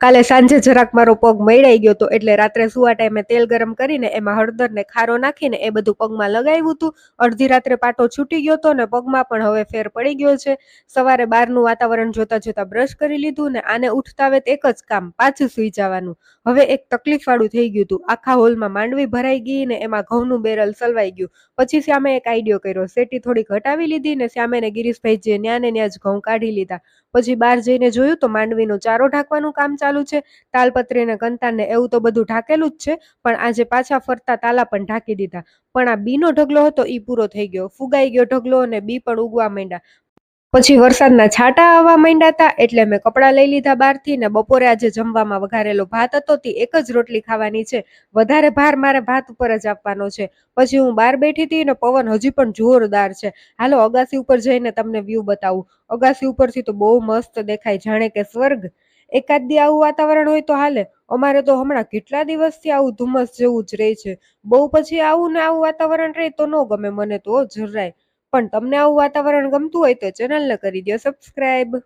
કાલે સાંજે જરાક મારો પગ મયડાઈ ગયો હતો એટલે રાત્રે સુવા ટાઈમે તેલ ગરમ કરીને એમાં હળદર ને ખારો નાખીને એ બધું પગમાં લગાવ્યું હતું. અડધી રાત્રે પાટો છૂટી ગયો હતો ને પગમાં પણ હવે ફેર પડી ગયો છે. સવારે બહારનું વાતાવરણ જોતા જોતા બ્રશ કરી લીધું ને આને ઉઠતા વેત એક જ કામ, પાછું સૂઈ જવાનું. હવે એક તકલીફ વાળું થઈ ગયું હતું. આખા હોલમાં માંડવી ભરાઈ ગઈ ને એમાં ઘઉંનું બેરલ સલવાઈ ગયું. પછી શ્યામે એક આઈડિયો કર્યો. શેટી થોડી ઘટાવી લીધી ને શ્યામે ને ગિરીશભાઈ જે ન્યા ને ન્યા જ ઘઉં કાઢી લીધા. પછી બહાર જઈને જોયું તો માંડવીનો ચારો ઢાંકવાનું કામ ચાલુ છે. તાલપત્રી ને કંતાર ને એવું તો બધું ઢાંકેલું જ છે, પણ આજે પાછા ફરતા તાલા પણ ઢાંકી દીધા. પણ આ બીનો ઢગલો હતો ઈ પૂરો થઈ ગયો. ફુગાઈ ગયો ઢગલો અને બી પણ ઉગવા માંડ્યા. પછી વરસાદના છાંટા આવવા માંડ્યા હતા એટલે મેં કપડાં લઈ લીધા બહારથી ને બપોરે આજે જમવામાં વઘારેલો ભાત હતો તે એક જ રોટલી ખાવાની છે. વધારે ભાર મારે ભાત ઉપર જ આપવાનો છે. પછી હું બહાર બેઠી હતી ને પવન હજી પણ જોરદાર છે. હાલો અગાસી ઉપર જઈને તમને વ્યૂ બતાવું. અગાસી ઉપરથી તો બહુ મસ્ત દેખાય, જાણે કે સ્વર્ગ. એકાદ દી આવું વાતાવરણ હોય તો હાલે. અમારે તો હમણાં કેટલા દિવસથી આવું ધુમ્મસ જેવું જ રહે છે. બહુ પછી આવું ને આવું વાતાવરણ રહે તો ન ગમે મને તો જરાય. પણ તમને આવું વાતાવરણ ગમતું હોય તો ચેનલને કરી દો સબસ્ક્રાઇબ.